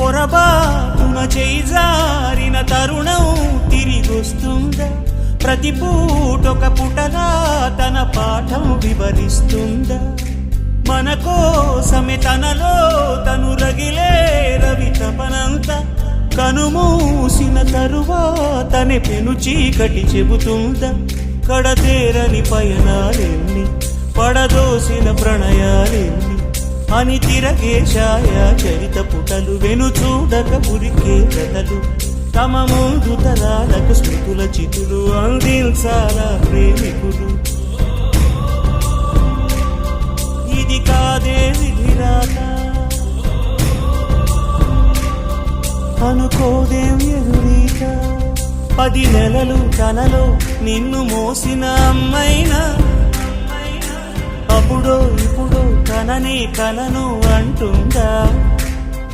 పొరబాటున చేజారిన తరుణం తిరిగొస్తుందా? ప్రతి పూటొక పుటలా తన పాఠం వివరిస్తుందా? మన కోసమే తనలో తను రగిలే రవి తపనంత కనుమూసిన తరువాతనే పెను చీకటి చెబుతుందా? కడతేరని పయనాలెన్ని, పడదోసిన ప్రణయాలెన్ని అని తిరగే ఛాయా చరిత పుటలు, వెను చూడక ఉరికే కథలు, తమ ముందు తరాలకు స్మృతుల చితులు అందించాలా ప్రేమికులు. ఇది కాదే విధిరాత, అనుకోదేం ఎదురీత. 10 నెలలు తనలో నిన్ను మోసిన అమ్మైనా అప్పుడో ఇప్పుడో తనని కలను అంటుందా?